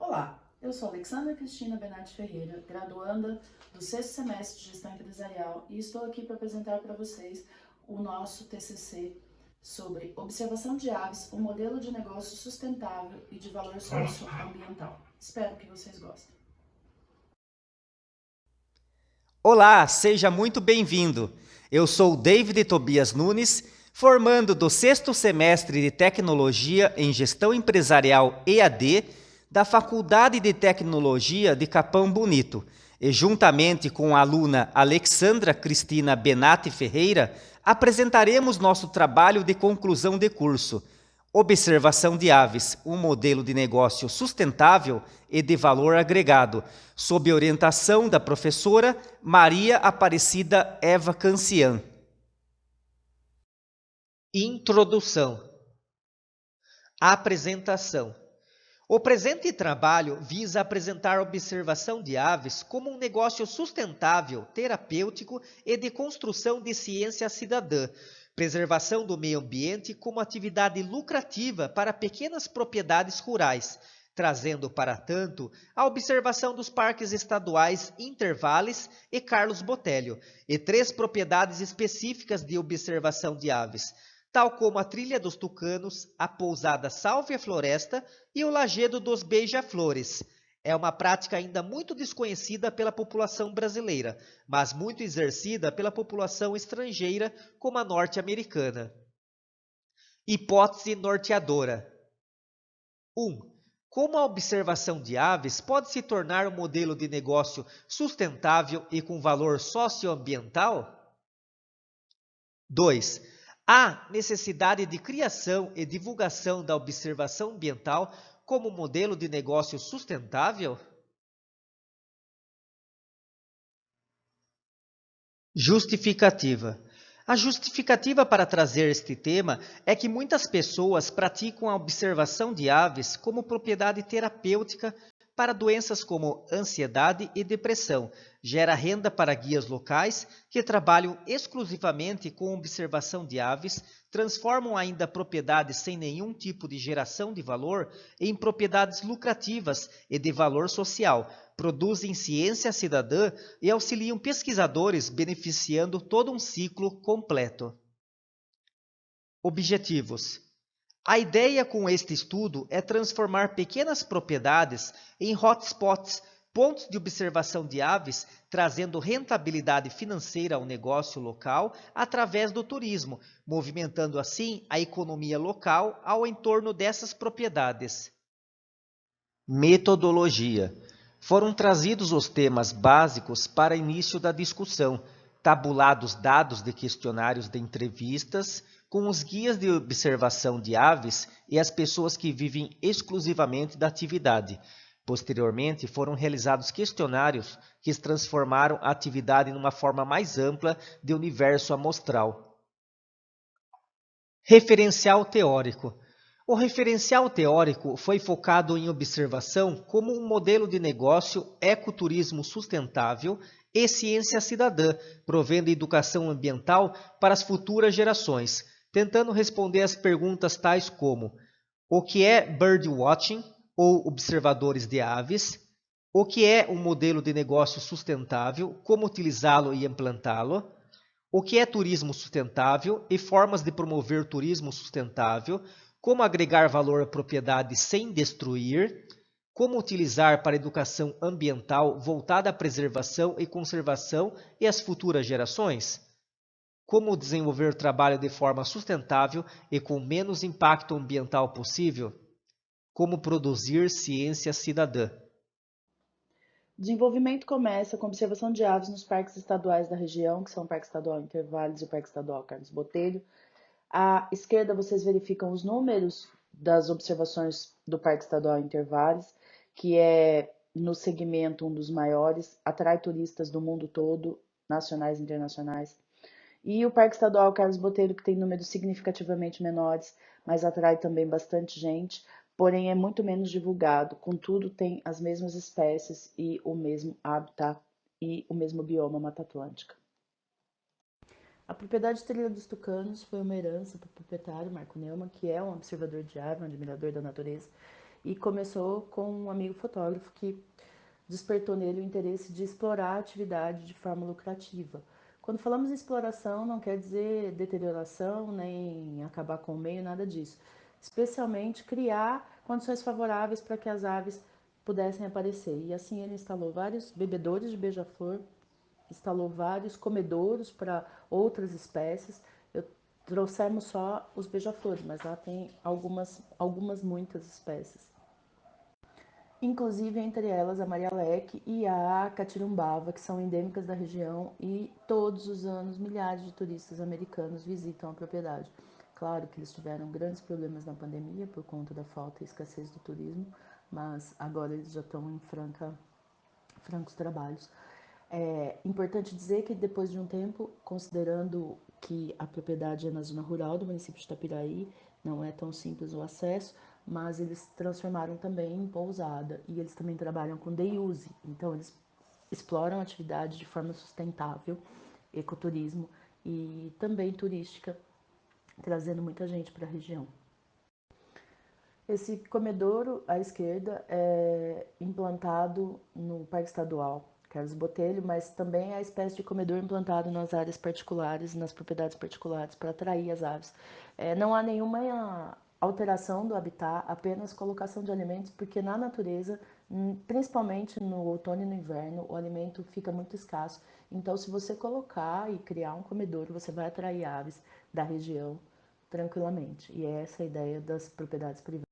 Olá, eu sou Alexandra Cristina Benatti Ferreira, graduanda do sexto semestre de Gestão Empresarial e estou aqui para apresentar para vocês o nosso TCC sobre observação de aves, um modelo de negócio sustentável e de valor socioambiental. Espero que vocês gostem. Olá, seja muito bem-vindo. Eu sou David Tobias Nunes, formando do sexto semestre de Tecnologia em Gestão Empresarial EAD da Faculdade de Tecnologia de Capão Bonito, e juntamente com a aluna Alexandra Cristina Benatti Ferreira, apresentaremos nosso trabalho de conclusão de curso, Observação de aves, um modelo de negócio sustentável e de valor agregado, sob orientação da professora Maria Aparecida Eva Cancian. Introdução. Apresentação. O presente trabalho visa apresentar a observação de aves como um negócio sustentável, terapêutico e de construção de ciência cidadã, preservação do meio ambiente como atividade lucrativa para pequenas propriedades rurais, trazendo, para tanto, a observação dos parques estaduais Intervales e Carlos Botelho, e 3 propriedades específicas de observação de aves, tal como a Trilha dos Tucanos, a Pousada Salve a Floresta e o Lajedo dos Beija-Flores. É uma prática ainda muito desconhecida pela população brasileira, mas muito exercida pela população estrangeira, como a norte-americana. Hipótese norteadora. 1. Como a observação de aves pode se tornar um modelo de negócio sustentável e com valor socioambiental? 2. Há necessidade de criação e divulgação da observação ambiental como modelo de negócio sustentável? Justificativa. A justificativa para trazer este tema é que muitas pessoas praticam a observação de aves como propriedade terapêutica para doenças como ansiedade e depressão. Gera renda para guias locais que trabalham exclusivamente com observação de aves, transformam ainda propriedades sem nenhum tipo de geração de valor em propriedades lucrativas e de valor social, produzem ciência cidadã e auxiliam pesquisadores, beneficiando todo um ciclo completo. Objetivos. A ideia com este estudo é transformar pequenas propriedades em hotspots, pontos de observação de aves, trazendo rentabilidade financeira ao negócio local através do turismo, movimentando assim a economia local ao entorno dessas propriedades. Metodologia. Foram trazidos os temas básicos para início da discussão, tabulados dados de questionários de entrevistas, com os guias de observação de aves e as pessoas que vivem exclusivamente da atividade. Posteriormente, foram realizados questionários que transformaram a atividade numa forma mais ampla de universo amostral. Referencial teórico. O referencial teórico foi focado em observação como um modelo de negócio, ecoturismo sustentável e ciência cidadã, provendo educação ambiental para as futuras gerações, tentando responder às perguntas tais como: o que é birdwatching ou observadores de aves? O que é um modelo de negócio sustentável? Como utilizá-lo e implantá-lo? O que é turismo sustentável e formas de promover turismo sustentável, como agregar valor à propriedade sem destruir, como utilizar para educação ambiental voltada à preservação e conservação e às futuras gerações, como desenvolver trabalho de forma sustentável e com menos impacto ambiental possível, como produzir ciência cidadã. Desenvolvimento começa com observação de aves nos parques estaduais da região, que são o Parque Estadual Intervales e o Parque Estadual Carlos Botelho. À esquerda vocês verificam os números das observações do Parque Estadual Intervales, que é no segmento um dos maiores, atrai turistas do mundo todo, nacionais e internacionais. E o Parque Estadual Carlos Botelho, que tem números significativamente menores, mas atrai também bastante gente, porém é muito menos divulgado, contudo tem as mesmas espécies e o mesmo habitat e o mesmo bioma Mata Atlântica. A propriedade Trilha dos Tucanos foi uma herança para o proprietário Marco Neumann, que é um observador de ave, um admirador da natureza, e começou com um amigo fotógrafo que despertou nele o interesse de explorar a atividade de forma lucrativa. Quando falamos em exploração, não quer dizer deterioração, nem acabar com o meio, nada disso. Especialmente criar condições favoráveis para que as aves pudessem aparecer. E assim ele instalou vários bebedouros de beija-flor, instalou vários comedouros para outras espécies. Trouxemos só os beija-flores, mas lá tem muitas espécies. Inclusive entre elas a Maria Leque e a catirumbava, que são endêmicas da região e todos os anos milhares de turistas americanos visitam a propriedade. Claro que eles tiveram grandes problemas na pandemia por conta da falta e escassez do turismo, mas agora eles já estão em francos trabalhos. É importante dizer que depois de um tempo, considerando que a propriedade é na zona rural do município de Itapiraí, não é tão simples o acesso, mas eles transformaram também em pousada e eles também trabalham com day use, então eles exploram a atividade de forma sustentável, ecoturismo e também turística, trazendo muita gente para a região. Esse comedouro à esquerda é implantado no Parque Estadual Carlos Botelho, mas também é a espécie de comedouro implantado nas áreas particulares, nas propriedades particulares, para atrair as aves. Não há nenhuma alteração do habitat, apenas colocação de alimentos, porque na natureza, principalmente no outono e no inverno, o alimento fica muito escasso. Então, se você colocar e criar um comedouro, você vai atrair aves da região tranquilamente. E é essa a ideia das propriedades privadas.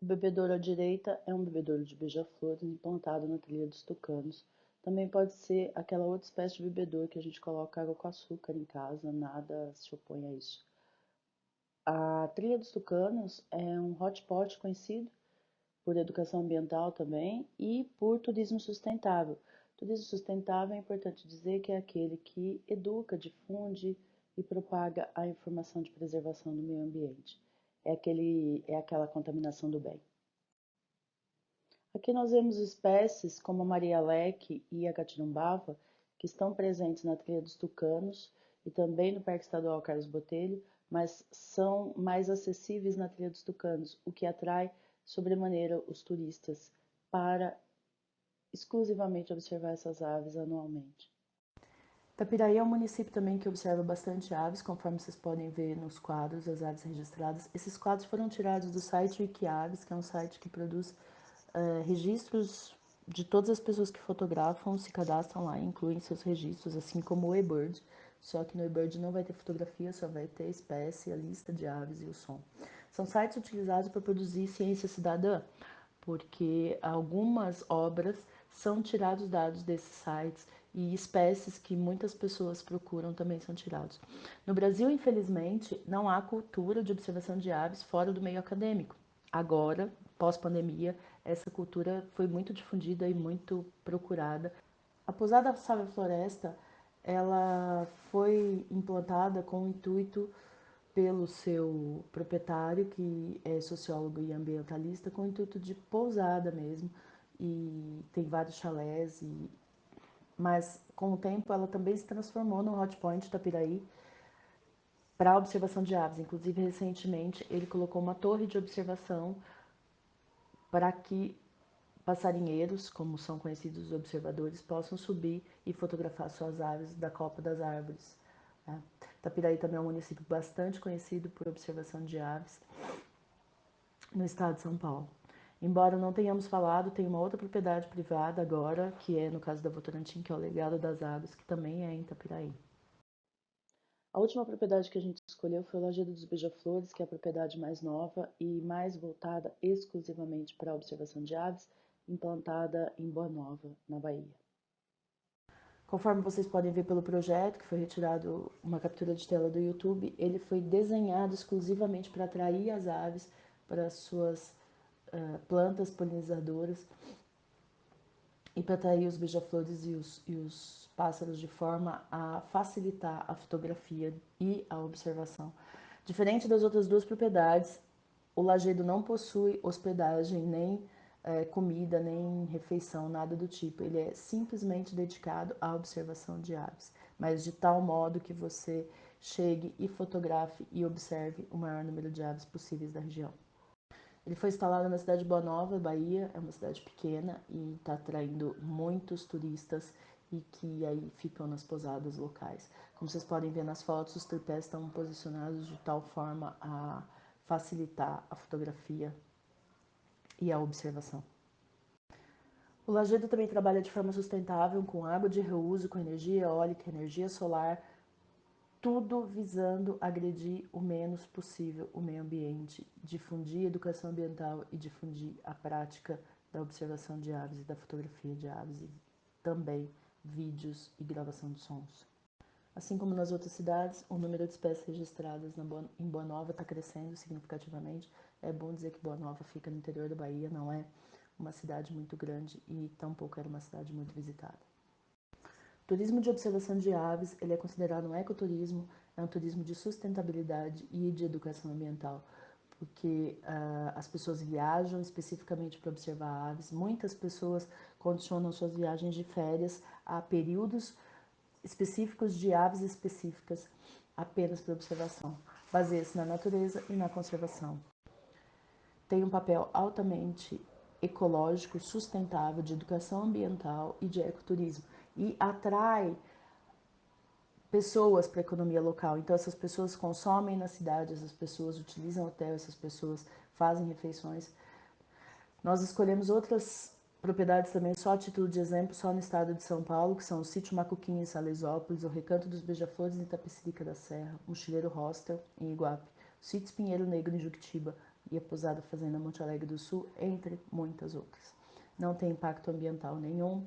O bebedouro à direita é um bebedouro de beija-flores implantado na trilha dos tucanos. Também pode ser aquela outra espécie de bebedouro que a gente coloca água com açúcar em casa, nada se opõe a isso. A trilha dos tucanos é um hotspot conhecido por educação ambiental também e por turismo sustentável. Turismo sustentável é importante dizer que é aquele que educa, difunde e propaga a informação de preservação do meio ambiente. É aquela contaminação do bem. Aqui nós vemos espécies como a Maria Leque e a catirumbava, que estão presentes na trilha dos tucanos e também no Parque Estadual Carlos Botelho, mas são mais acessíveis na trilha dos tucanos, o que atrai sobremaneira os turistas para exclusivamente observar essas aves anualmente. Itapiraí é um município também que observa bastante aves, conforme vocês podem ver nos quadros, as aves registradas. Esses quadros foram tirados do site Wikiaves, que é um site que produz registros de todas as pessoas que fotografam, se cadastram lá e incluem seus registros, assim como o eBird. Só que no eBird não vai ter fotografia, só vai ter espécie, a lista de aves e o som. São sites utilizados para produzir ciência cidadã, porque algumas obras são tirados dados desses sites e espécies que muitas pessoas procuram também são tirados. No Brasil, infelizmente, não há cultura de observação de aves fora do meio acadêmico. Agora, pós-pandemia, essa cultura foi muito difundida e muito procurada. A pousada Salve Floresta, ela foi implantada com o intuito pelo seu proprietário, que é sociólogo e ambientalista, com o intuito de pousada mesmo, e tem vários chalés, mas com o tempo ela também se transformou no Hot Point Itapiraí para observação de aves. Inclusive, recentemente, ele colocou uma torre de observação para que passarinheiros, como são conhecidos os observadores, possam subir e fotografar suas aves da copa das árvores. Itapiraí também é um município bastante conhecido por observação de aves no estado de São Paulo. Embora não tenhamos falado, tem uma outra propriedade privada agora, que é no caso da Votorantim, que é o Legado das Águas, que também é em Itapiraí. A última propriedade que a gente escolheu foi o Lajedo dos Beija-Flores, que é a propriedade mais nova e mais voltada exclusivamente para a observação de aves, implantada em Boa Nova, na Bahia. Conforme vocês podem ver pelo projeto, que foi retirado uma captura de tela do YouTube, ele foi desenhado exclusivamente para atrair as aves para as suas plantas polinizadoras e para atrair os beija-flores e os pássaros de forma a facilitar a fotografia e a observação. Diferente das outras duas propriedades, o lajedo não possui hospedagem, nem comida, nem refeição, nada do tipo. Ele é simplesmente dedicado à observação de aves, mas de tal modo que você chegue e fotografe e observe o maior número de aves possíveis da região. Ele foi instalado na cidade de Boa Nova, Bahia, é uma cidade pequena e está atraindo muitos turistas e que aí ficam nas pousadas locais. Como vocês podem ver nas fotos, os tripés estão posicionados de tal forma a facilitar a fotografia e a observação. O Lajedo também trabalha de forma sustentável, com água de reuso, com energia eólica, energia solar, tudo visando agredir o menos possível o meio ambiente, difundir educação ambiental e difundir a prática da observação de aves e da fotografia de aves e também vídeos e gravação de sons. Assim como nas outras cidades, o número de espécies registradas em Boa Nova está crescendo significativamente. É bom dizer que Boa Nova fica no interior da Bahia, não é uma cidade muito grande e tampouco era uma cidade muito visitada. O turismo de observação de aves, ele é considerado um ecoturismo, é um turismo de sustentabilidade e de educação ambiental, porque as pessoas viajam especificamente para observar aves. Muitas pessoas condicionam suas viagens de férias a períodos específicos de aves específicas apenas para observação. Baseia-se na natureza e na conservação. Tem um papel altamente ecológico, sustentável, de educação ambiental e de ecoturismo. E atrai pessoas para a economia local. Então, essas pessoas consomem na cidade, essas pessoas utilizam hotel, essas pessoas fazem refeições. Nós escolhemos outras propriedades também, só a título de exemplo, só no estado de São Paulo, que são o Sítio Macuquinha em Salesópolis, o Recanto dos Beija-Flores em Itapecerica da Serra, o Mochileiro Hostel em Iguape, o Sítio Espinheiro Negro em Juquitiba e a Pousada Fazenda Monte Alegre do Sul, entre muitas outras. Não tem impacto ambiental nenhum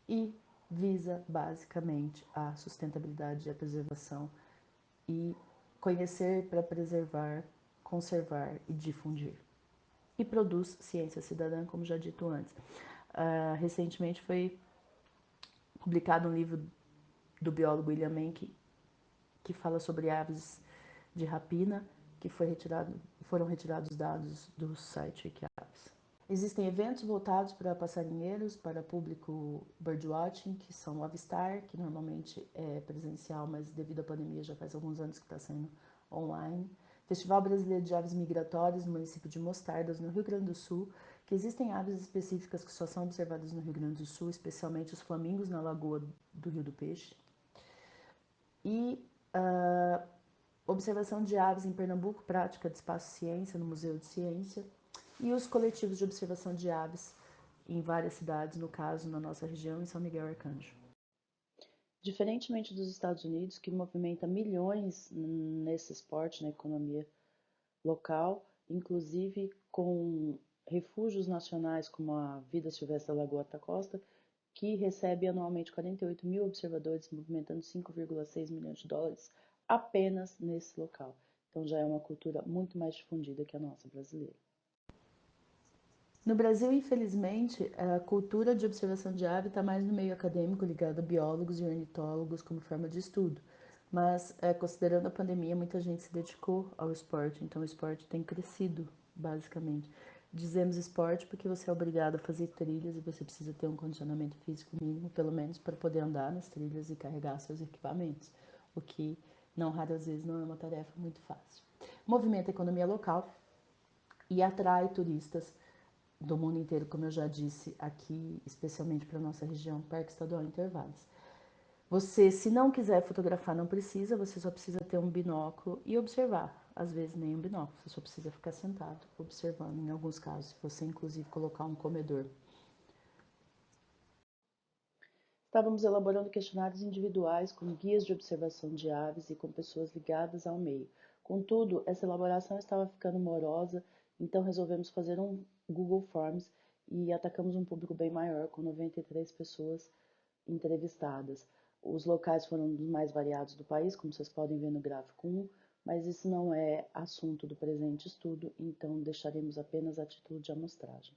e visa basicamente a sustentabilidade e a preservação e conhecer para preservar, conservar e difundir. E produz ciência cidadã, como já dito antes. Recentemente foi publicado um livro do biólogo William Menck que fala sobre aves de rapina, que foram retirados dados do site Wikiaves. Existem eventos voltados para passarinheiros, para público birdwatching, que são o Avistar, que normalmente é presencial, mas devido à pandemia já faz alguns anos que está sendo online. Festival Brasileiro de Aves Migratórias no município de Mostardas, no Rio Grande do Sul, que existem aves específicas que só são observadas no Rio Grande do Sul, especialmente os flamingos na Lagoa do Rio do Peixe. E observação de aves em Pernambuco, prática de espaço ciência no Museu de Ciência. E os coletivos de observação de aves em várias cidades, no caso, na nossa região, em São Miguel Arcanjo. Diferentemente dos Estados Unidos, que movimenta milhões nesse esporte, na economia local, inclusive com refúgios nacionais como a Vida Silvestre da Lagoa da Costa, que recebe anualmente 48 mil observadores, movimentando 5,6 milhões de dólares apenas nesse local. Então já é uma cultura muito mais difundida que a nossa brasileira. No Brasil, infelizmente, a cultura de observação de ave está mais no meio acadêmico, ligado a biólogos e ornitólogos como forma de estudo. Mas, considerando a pandemia, muita gente se dedicou ao esporte, então o esporte tem crescido, basicamente. Dizemos esporte porque você é obrigado a fazer trilhas e você precisa ter um condicionamento físico mínimo, pelo menos para poder andar nas trilhas e carregar seus equipamentos, o que, não raras vezes, não é uma tarefa muito fácil. Movimenta a economia local e atrai turistas do mundo inteiro, como eu já disse aqui, especialmente para a nossa região, Parque Estadual Intervalos. Você, se não quiser fotografar, não precisa, você só precisa ter um binóculo e observar. Às vezes nem um binóculo, você só precisa ficar sentado observando, em alguns casos, se você inclusive colocar um comedor. Estávamos elaborando questionários individuais com guias de observação de aves e com pessoas ligadas ao meio. Contudo, essa elaboração estava ficando morosa, então resolvemos fazer um Google Forms e atacamos um público bem maior, com 93 pessoas entrevistadas. Os locais foram dos mais variados do país, como vocês podem ver no gráfico 1, mas isso não é assunto do presente estudo, então deixaremos apenas a título de amostragem.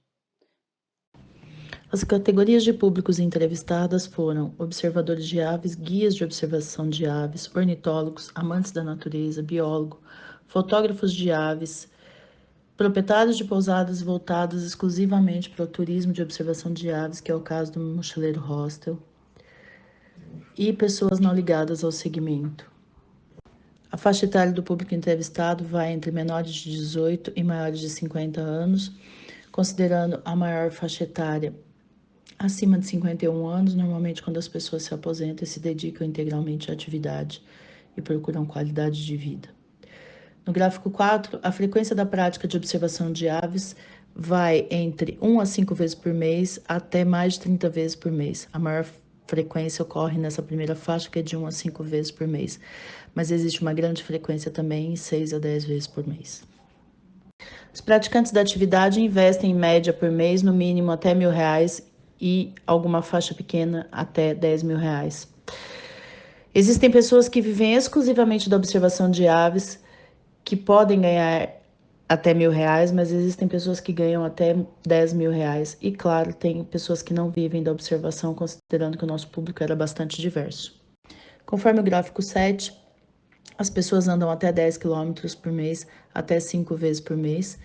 As categorias de públicos entrevistadas foram observadores de aves, guias de observação de aves, ornitólogos, amantes da natureza, biólogo, fotógrafos de aves, proprietários de pousadas voltadas exclusivamente para o turismo de observação de aves, que é o caso do Mochileiro Hostel, e pessoas não ligadas ao segmento. A faixa etária do público entrevistado vai entre menores de 18 e maiores de 50 anos, considerando a maior faixa etária acima de 51 anos, normalmente quando as pessoas se aposentam e se dedicam integralmente à atividade e procuram qualidade de vida. No gráfico 4, a frequência da prática de observação de aves vai entre 1 a 5 vezes por mês até mais de 30 vezes por mês. A maior frequência ocorre nessa primeira faixa, que é de 1 a 5 vezes por mês, mas existe uma grande frequência também em 6 a 10 vezes por mês. Os praticantes da atividade investem em média por mês no mínimo até R$ 1.000 e alguma faixa pequena até R$ 10.000. Existem pessoas que vivem exclusivamente da observação de aves, que podem ganhar até R$ 1.000, mas existem pessoas que ganham até R$ 10.000. E claro, tem pessoas que não vivem da observação, considerando que o nosso público era bastante diverso. Conforme o gráfico 7, as pessoas andam até 10 quilômetros por mês, até 5 vezes por mês.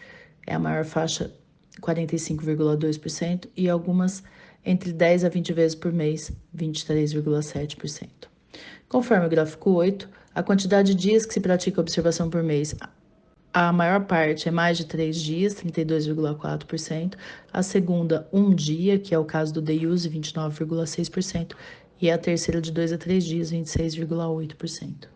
É a maior faixa, 45,2%, e algumas entre 10 a 20 vezes por mês, 23,7%. Conforme o gráfico 8, a quantidade de dias que se pratica observação por mês, a maior parte é mais de 3 dias, 32,4%. A segunda, 1 dia, que é o caso do day use, 29,6%. E a terceira, de 2 a 3 dias, 26,8%.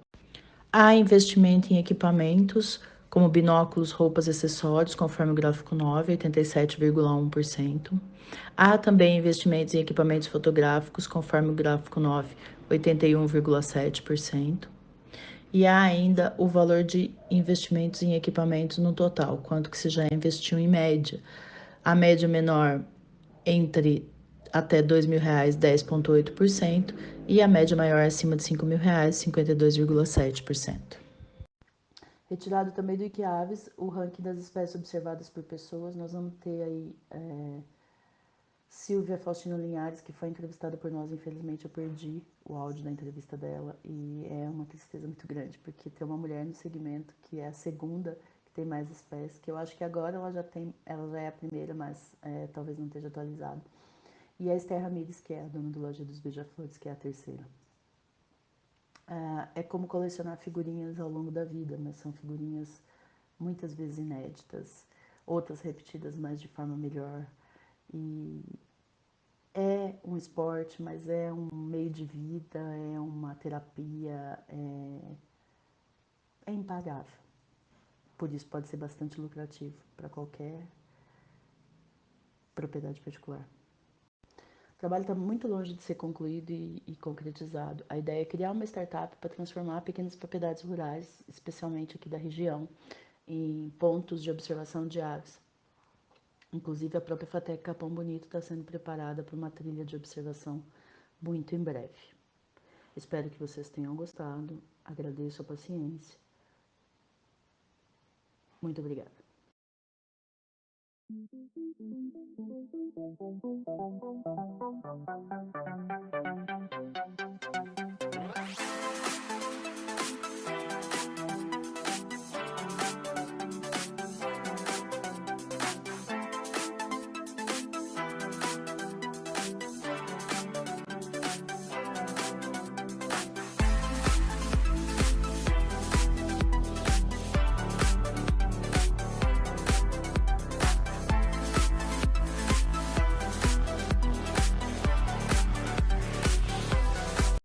Há investimento em equipamentos, como binóculos, roupas e acessórios, conforme o gráfico 9, 87,1%. Há também investimentos em equipamentos fotográficos, conforme o gráfico 9, 81,7%. E há ainda o valor de investimentos em equipamentos no total, quanto que se já investiu em média. A média menor entre até R$ 2.000, 10,8%, e a média maior acima de R$ 5.000, 52,7%. Retirado também do Wikiaves, o ranking das espécies observadas por pessoas, nós vamos ter aí Silvia Faustino Linhares, que foi entrevistada por nós. Infelizmente eu perdi o áudio da entrevista dela e é uma tristeza muito grande, porque tem uma mulher no segmento que é a segunda que tem mais espécies, que eu acho que agora ela já é a primeira, mas talvez não esteja atualizada. E a Esther Ramírez, que é a dona do Loja dos Beija-Flores, que é a terceira. É como colecionar figurinhas ao longo da vida, mas são figurinhas muitas vezes inéditas, outras repetidas, mas de forma melhor. E é um esporte, mas é um meio de vida, é uma terapia, é impagável. Por isso pode ser bastante lucrativo para qualquer propriedade particular. O trabalho está muito longe de ser concluído e concretizado. A ideia é criar uma startup para transformar pequenas propriedades rurais, especialmente aqui da região, em pontos de observação de aves. Inclusive, a própria FATEC Capão Bonito está sendo preparada para uma trilha de observação muito em breve. Espero que vocês tenham gostado. Agradeço a paciência. Muito obrigada.